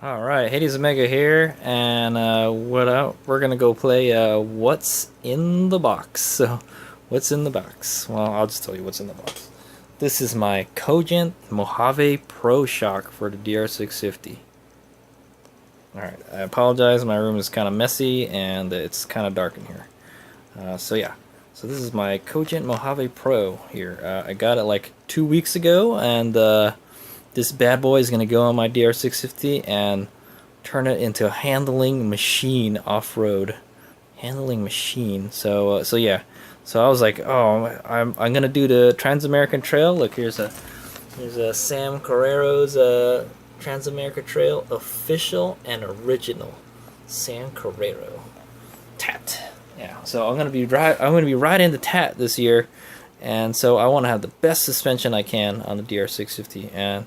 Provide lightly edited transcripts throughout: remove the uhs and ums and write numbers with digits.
Alright, Hades Omega here, and we're gonna go play What's in the Box. So, what's in the box? Well, I'll just tell you what's in the box. This is my Cogent Mojave Pro shock for the DR650. Alright, I apologize, my room is kind of messy and it's kind of dark in here. So yeah, so this is my Cogent Mojave Pro here. I got it like 2 weeks ago, and this bad boy is going to go on my DR650 and turn it into a handling machine off-road. Handling machine. So yeah. So I was like, oh, I'm gonna do the Trans-American Trail. Look, here's a Sam Carrero's Trans-American Trail official and original. Sam Carrero. Tat. Yeah. So I'm gonna be riding the Tat this year, and so I want to have the best suspension I can on the DR650, and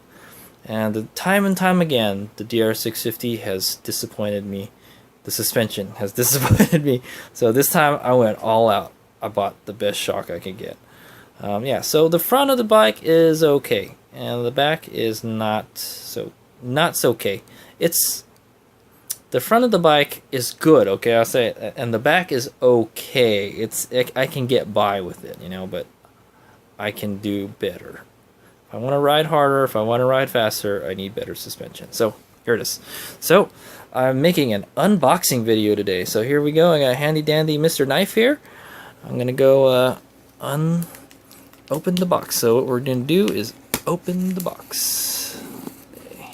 time and time again, the DR650 has disappointed me. The suspension has disappointed me. So this time I went all out. I bought the best shock I could get. Yeah, so the front of the bike is okay, and the back is not so okay. It's the front of the bike is good, okay, I'll say it, and the back is okay. I can get by with it, but I can do better. If I want to ride harder, if I want to ride faster, I need better suspension. So here it is. So I'm making an unboxing video today. So here we go. I got a handy dandy Mr. Knife here. I'm gonna go open the box. So what we're gonna do is open the box. Okay.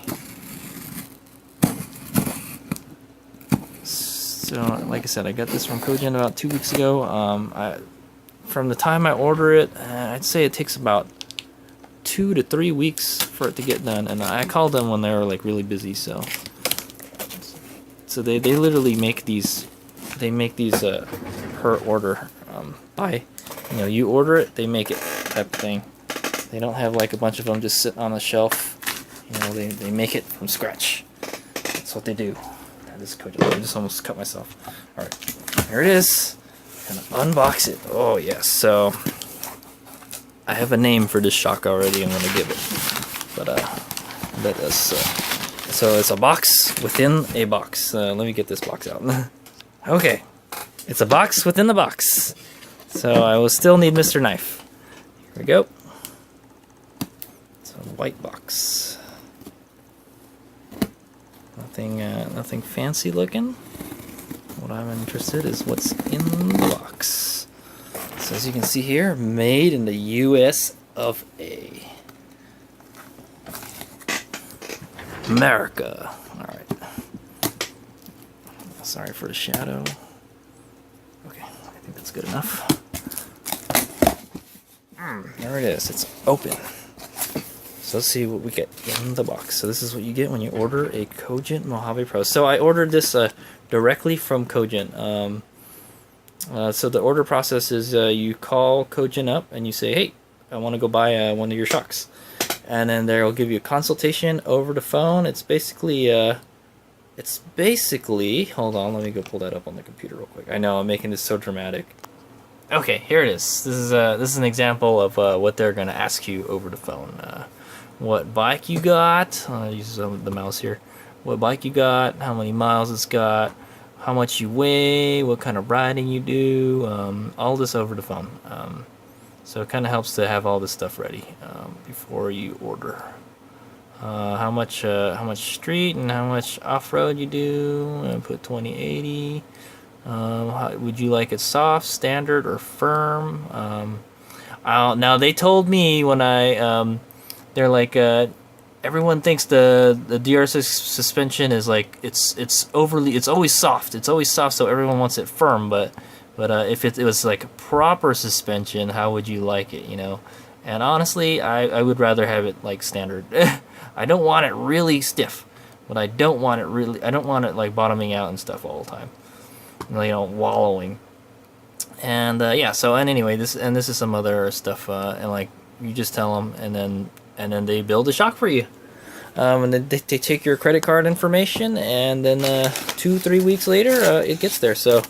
So like I said, I got this from Cogent about 2 weeks ago. From the time I order it, I'd say it takes about 2 to 3 weeks for it to get done, and I called them when they were like really busy. So they literally make these. They make these per order. By you order it, they make it type of thing. They don't have like a bunch of them just sitting on the shelf. They make it from scratch. That's what they do. This Cogent. I just almost cut myself. All right, here it is. Gonna unbox it. Oh yes. So I have a name for this shock already. I'm gonna give it, but that is so it's a box within a box. Let me get this box out. Okay, it's a box within the box. So I will still need Mr. Knife. Here we go. It's a white box. Nothing fancy looking. What I'm interested is what's in the box. So as you can see here, made in the US of A. America. Alright. Sorry for the shadow. Okay, I think that's good enough. There it is. It's open. So let's see what we get in the box. So this is what you get when you order a Cogent Mojave Pro. So I ordered this directly from Cogent. So the order process is you call Cogent up and you say, hey, I want to go buy one of your shocks. And then they'll give you a consultation over the phone. It's basically, hold on, let me go pull that up on the computer real quick. I know, I'm making this so dramatic. Okay, here it is. This is an example of what they're going to ask you over the phone. What bike you got, I'll use the mouse here. What bike you got, how many miles it's got, how much you weigh, what kind of riding you do, all this over the phone. So it kind of helps to have all this stuff ready before you order. How much street and how much off-road you do. And put 2080. Would you like it soft, standard, or firm? Now they told me when they're like everyone thinks the DR6 suspension is like it's always soft. It's always soft, so everyone wants it firm. But if it was like proper suspension, how would you like it? And honestly, I would rather have it like standard. I don't want it really stiff, but I don't want it like bottoming out and stuff all the time. Wallowing. And yeah. So anyway, this is some other stuff. And like you just tell them, and then they build a shock for you. And then they take your credit card information, and then 2-3 weeks later, it gets there. So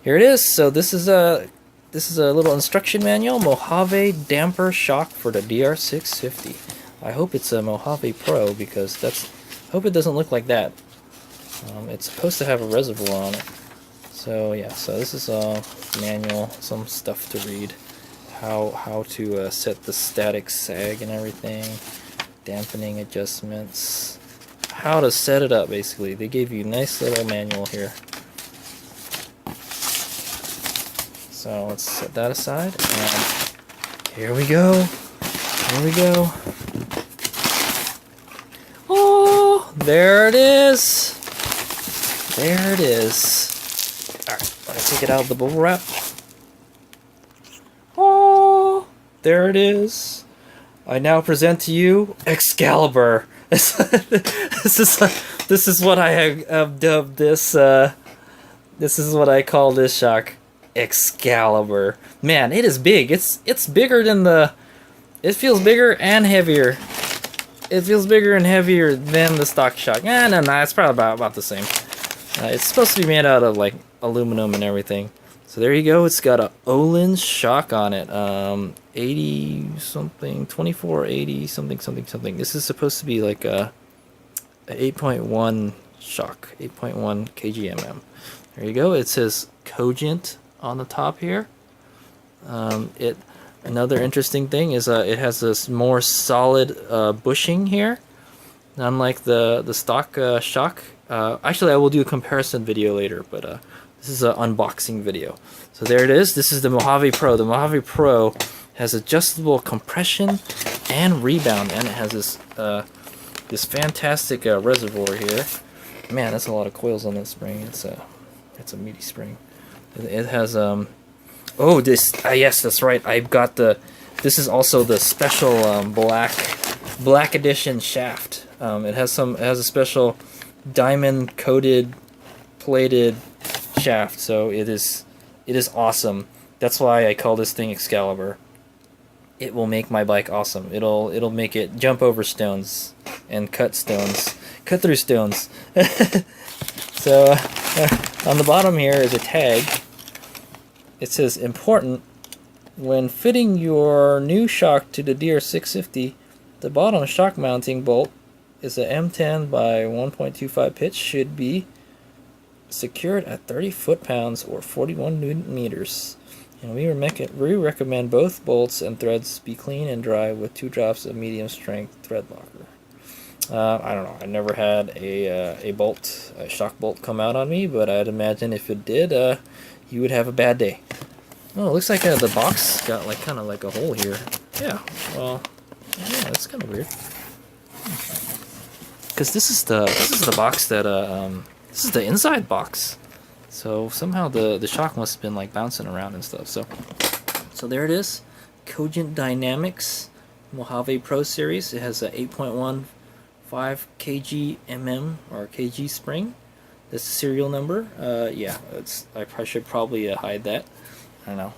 here it is. So this is a little instruction manual, Mojave damper shock for the DR650. I hope it's a Mojave Pro, because that's Hope it doesn't look like that. It's supposed to have a reservoir on it. So yeah, so this is a manual, some stuff to read. How to set the static sag and everything, dampening adjustments, how to set it up basically. They gave you a nice little manual here. So let's set that aside, and here we go. Here we go. Oh, there it is. There it is. Alright, let me take it out of the bubble wrap. Oh, there it is. I now present to you EXCALIBUR. This is what I have dubbed this. This is what I call this shock. EXCALIBUR. Man, it is big. It's bigger than the. It feels bigger and heavier. It feels bigger and heavier than the stock shock. No, it's probably about the same. It's supposed to be made out of like aluminum and everything. So there you go. It's got a Olin shock on it. 80 something, 2480 something something something. This is supposed to be like a 8.1 shock, 8.1 kgmm. There you go. It says Cogent on the top here. Another interesting thing is it has this more solid bushing here, unlike the stock shock. Actually, I will do a comparison video later, but this is an unboxing video. So there it is. This is the Mojave Pro. The Mojave Pro has adjustable compression and rebound, and it has this this fantastic reservoir here. Man, that's a lot of coils on that spring. It's a meaty spring. It has oh, this yes, that's right. I've got the. This is also the special black edition shaft. It has a special diamond coated plated shaft. So it is awesome. That's why I call this thing EXCALIBUR. It will make my bike awesome. It'll make it jump over stones and cut through stones. So on the bottom here is a tag. It says, important, when fitting your new shock to the DR650, the bottom shock mounting bolt is a M10 by 1.25 pitch, should be secured at 30 foot-pounds or 41 Newton meters. And we recommend both bolts and threads be clean and dry with 2 drops of medium strength thread locker. I don't know. I never had a shock bolt come out on me, but I'd imagine if it did, you would have a bad day. Oh, it looks like the box got like kind of like a hole here. Yeah. Well, yeah, that's kind of weird. Because this is the box that this is the inside box. So somehow the shock must have been like bouncing around and stuff. So there it is. Cogent Dynamics Mojave Pro series. It has a 8.15 kgmm or kg spring. That's the serial number. Yeah, I should probably hide that. I don't know.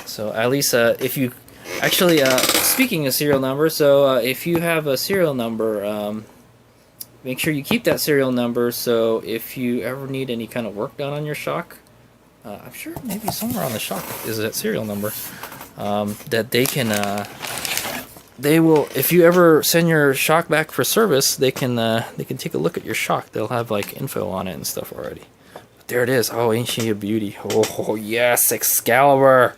So at least if you actually speaking of serial number, so if you have a serial number, make sure you keep that serial number. So if you ever need any kind of work done on your shock, I'm sure maybe somewhere on the shock is that serial number that they can. They will, if you ever send your shock back for service, they can take a look at your shock. They'll have like info on it and stuff already. But there it is. Oh, ain't she a beauty? Oh yes, EXCALIBUR.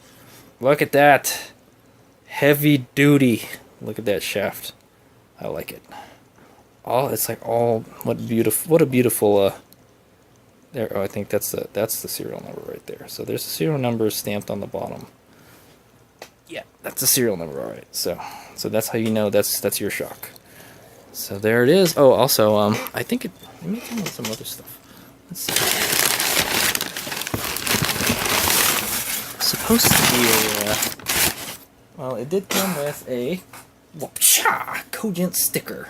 Look at that, heavy duty. Look at that shaft. I like it. It's like what a beautiful. There. Oh, I think that's the serial number right there. So there's a serial number stamped on the bottom. Yeah, that's a serial number, all right. So that's how you know that's your shock. So there it is. Oh, also, I think let me come with some other stuff. Let's see. Supposed to be well, it did come with a Cogent sticker.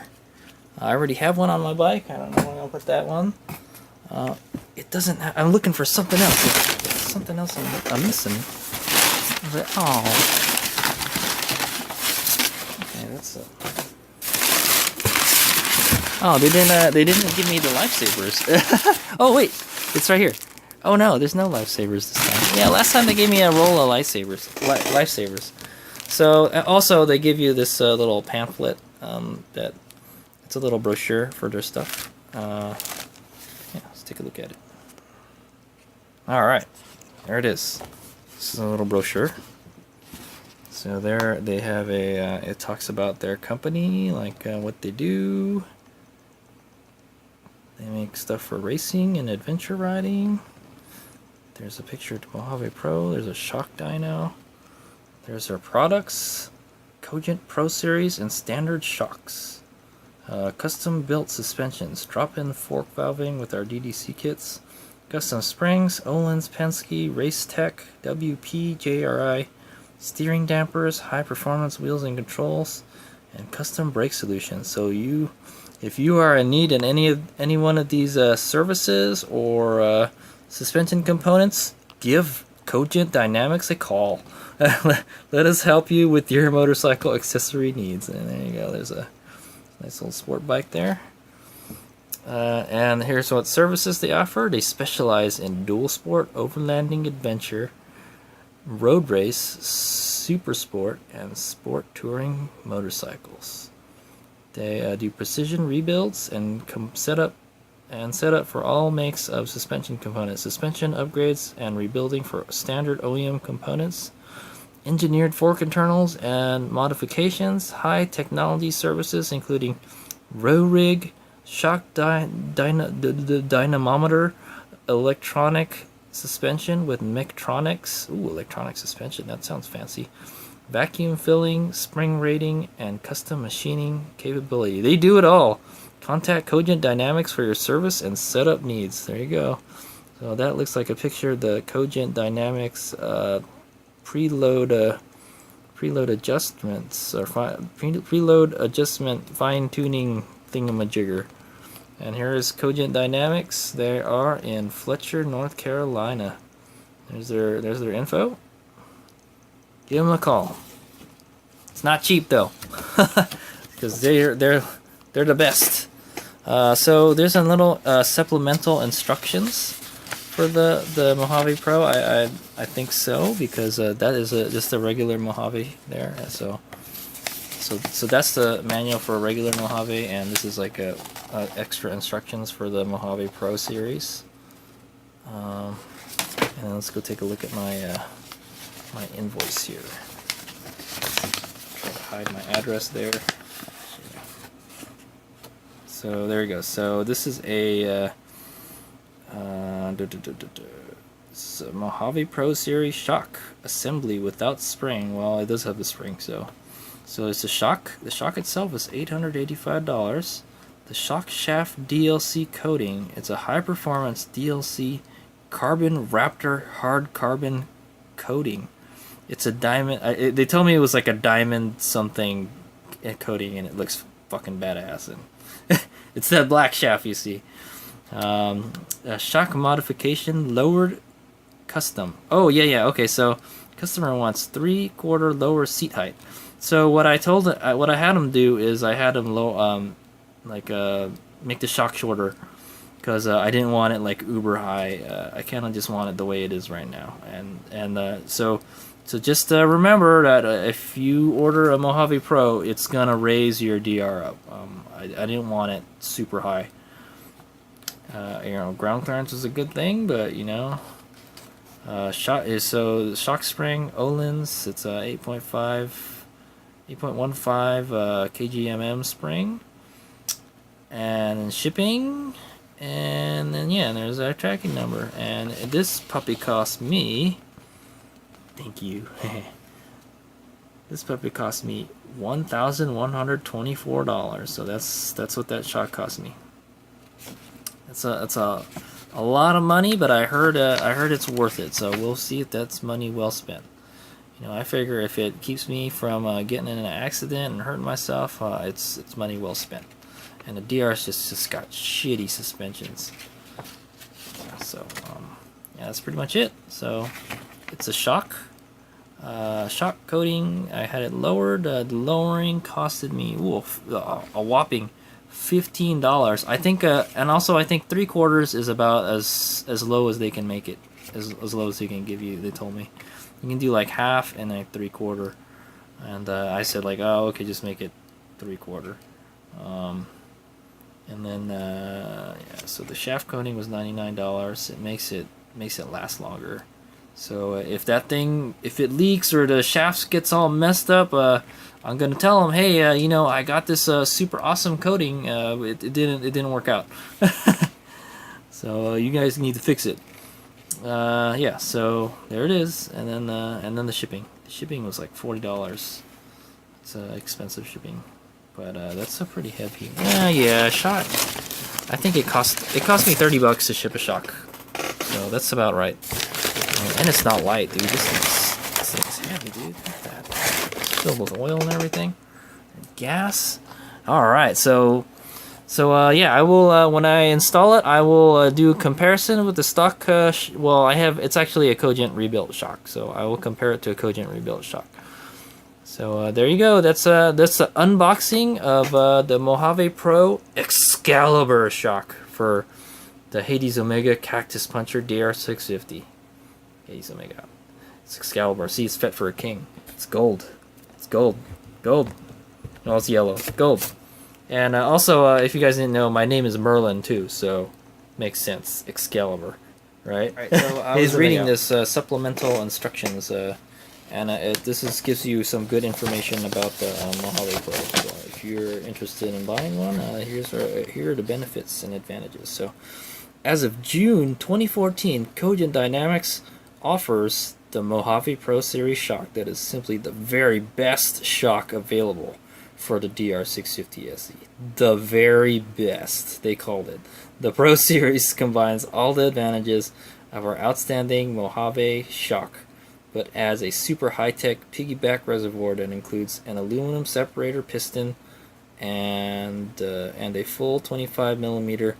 I already have one on my bike. I don't know where I'll put that one. It doesn't. I'm looking for something else. There's something else I'm missing. Oh. Okay, that's it. Oh, they didn't give me the lifesavers. Oh wait, it's right here. Oh no, there's no lifesavers this time. Yeah, last time they gave me a roll of lifesavers. So also they give you this little pamphlet that It's a little brochure for their stuff. Yeah, let's take a look at it. Alright, there it is. This is a little brochure. So there they have a, it talks about their company, like what they do. They make stuff for racing and adventure riding. There's a picture of Mojave Pro. There's a shock dyno. There's their products. Cogent Pro Series and standard shocks. Custom built suspensions. Drop-in fork valving with our DDC kits. Custom springs. Öhlins, Penske, Race Tech, WP, JRI. Steering dampers, high performance wheels and controls, and custom brake solutions. So if you are in need in any one of these services or suspension components, give Cogent Dynamics a call. Let us help you with your motorcycle accessory needs. And there you go. There's a nice little sport bike there. And here's what services they offer. They specialize in dual sport, overlanding adventure, road race, super sport, and sport touring motorcycles. They do precision rebuilds and set up for all makes of suspension components, suspension upgrades and rebuilding for standard OEM components, engineered fork internals and modifications, high technology services including row rig, shock dynamometer, electronic suspension with Mectronics. Ooh, electronic suspension, that sounds fancy. Vacuum filling, spring rating, and custom machining capability. They do it all. Contact Cogent Dynamics for your service and setup needs. There you go. So that looks like a picture of the Cogent Dynamics preload adjustments or preload adjustment fine tuning thingamajigger. And here is Cogent Dynamics. They are in Fletcher, North Carolina. There's their info. Give them a call. It's not cheap though, because they're the best. So there's a little supplemental instructions for the Mojave Pro. I think so, because that is just a regular Mojave there. So that's the manual for a regular Mojave, and this is like a extra instructions for the Mojave Pro series. And let's go take a look at my my invoice here. Try to hide my address there. So there you go. So this is a it's a Mojave Pro series shock assembly without spring. Well, it does have the spring, so it's a shock. The shock itself is $885. The shock shaft DLC coating. It's a high performance DLC carbon Raptor hard carbon coating. It's a diamond. They told me it was like a diamond something coating, and it looks fucking badass. And it's that black shaft you see. A shock modification lowered custom. Oh yeah. Okay, so customer wants 3/4 lower seat height. So what I had him do is I had him make the shock shorter, because I didn't want it like uber high. I kind of just want it the way it is right now. So just remember that if you order a Mojave Pro, it's gonna raise your DR up. I didn't want it super high. Ground clearance is a good thing, but the shock spring Öhlins. It's a 8.15 kgmm spring, and shipping, and then there's our tracking number. And this puppy cost me, thank you. This puppy cost me $1,124. So that's what that shock cost me. It's a lot of money, but I heard it's worth it. So we'll see if that's money well spent. I figure if it keeps me from getting in an accident and hurting myself, it's money well spent. And the DR's just got shitty suspensions. So that's pretty much it. So it's a shock coating. I had it lowered. The lowering costed me a whopping $15. I think, and also I think 3/4 is about as low as they can make it, as low as they can give you. They told me you can do like half and like 3/4, and I said like, oh okay, just make it 3/4. And then yeah, so the shaft coating was $99. It makes it last longer. So if it leaks or the shaft gets all messed up, I'm gonna tell them, hey, you know, I got this super awesome coating. It didn't work out. So you guys need to fix it. Yeah, so there it is, and then the shipping. The shipping was like $40. It's expensive shipping, but that's a pretty heavy. Yeah, shock. I think it cost me $30 to ship a shock, so that's about right. And it's not light, dude. This thing's heavy, dude. Look at that. It's filled with oil and everything, and gas. All right, so yeah, I will when I install it, I will do a comparison with the stock. Well, it's actually a Cogent rebuilt shock, so I will compare it to a Cogent rebuilt shock. So there you go. That's the unboxing of the Mojave Pro EXCALIBUR shock for the Hades Omega Cactus Puncher DR650. Hades Omega. It's EXCALIBUR. See, it's fit for a king. It's gold. It's gold. Gold. No, it's yellow. Gold. And also, if you guys didn't know, my name is Merlin too, so makes sense. EXCALIBUR, right? Right. So I was reading this supplemental instructions, and gives you some good information about the Mojave Pro. So if you're interested in buying one, here are the benefits and advantages. So, as of June 2014, Cogent Dynamics offers the Mojave Pro Series shock that is simply the very best shock available for the DR650 SE. The very best, they called it. The Pro Series combines all the advantages of our outstanding Mojave shock, but adds a super high-tech piggyback reservoir that includes an aluminum separator piston and a full 25mm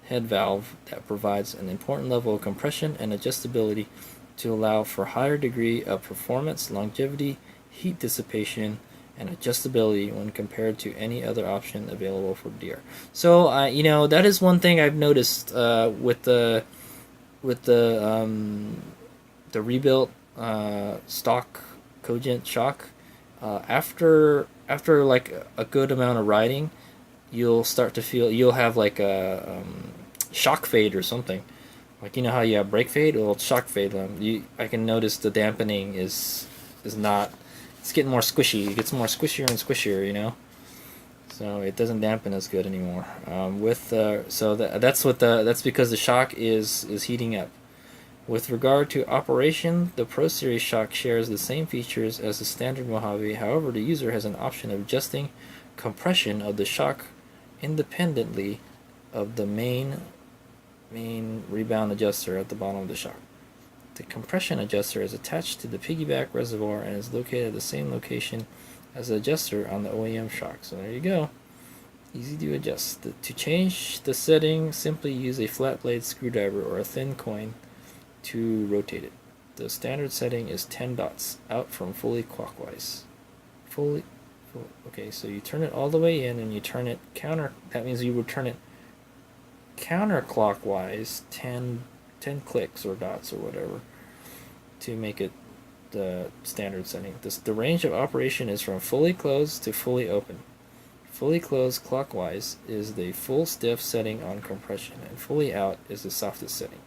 head valve that provides an important level of compression and adjustability to allow for higher degree of performance, longevity, heat dissipation, and adjustability when compared to any other option available for DR. So you know, that is one thing I've noticed with the rebuilt stock Cogent shock. After like a good amount of riding, you'll start to feel, you'll have like a shock fade or something. Like, you know how you have brake fade? Well, shock fade. I can notice the dampening is not. It's getting more squishy. It gets more squishier and squishier, you know. So it doesn't dampen as good anymore. That's because the shock is heating up. With regard to operation, the Pro Series shock shares the same features as the standard Mojave. However, the user has an option of adjusting compression of the shock independently of the main rebound adjuster at the bottom of the shock. The compression adjuster is attached to the piggyback reservoir and is located at the same location as the adjuster on the OEM shock. So there you go. Easy to adjust. To change the setting, simply use a flat blade screwdriver or a thin coin to rotate it. The standard setting is 10 dots out from fully clockwise. Okay, so you turn it all the way in and you turn it that means you would turn it counterclockwise 10 clicks or dots or whatever to make it the standard setting. The range of operation is from fully closed to fully open. Fully closed clockwise is the full stiff setting on compression, and fully out is the softest setting.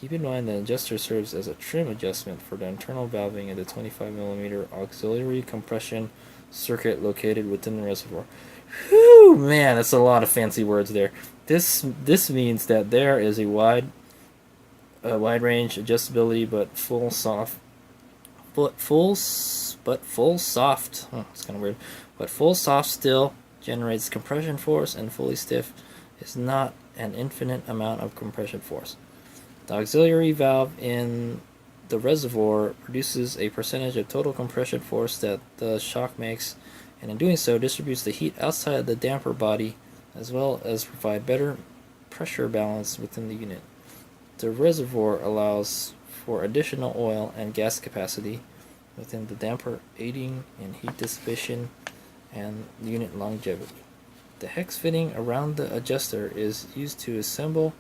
Keep in mind that the adjuster serves as a trim adjustment for the internal valving of the 25mm auxiliary compression circuit located within the reservoir. Whew, man, that's a lot of fancy words there. This means that there is a wide range adjustability, but full soft. It's kind of weird. But full soft still generates compression force, and fully stiff is not an infinite amount of compression force. The auxiliary valve in the reservoir produces a percentage of total compression force that the shock makes, and in doing so distributes the heat outside the damper body, as well as provide better pressure balance within the unit. The reservoir allows for additional oil and gas capacity within the damper, aiding in heat dissipation and unit longevity. The hex fitting around the adjuster is used to assemble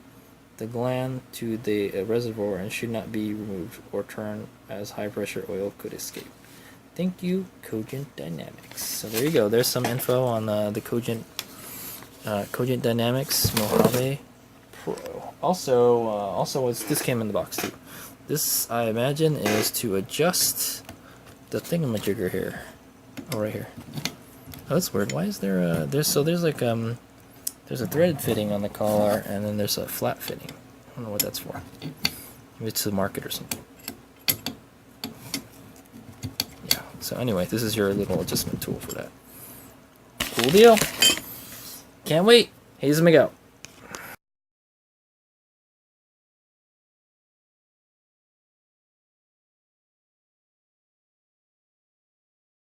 the gland to the reservoir and should not be removed or turned, as high pressure oil could escape. Thank you, Cogent Dynamics. So there you go. There's some info on the Cogent Cogent Dynamics Mojave Pro. Also, this came in the box too. This, I imagine, is to adjust the thingamajigger here. Oh, right here. Oh, that's weird. Why is there a... there's like, there's a threaded fitting on the collar, and then there's a flat fitting. I don't know what that's for. Maybe it's to market or something. Yeah, so anyway, this is your little adjustment tool for that. Cool deal. Can't wait. Haze me go.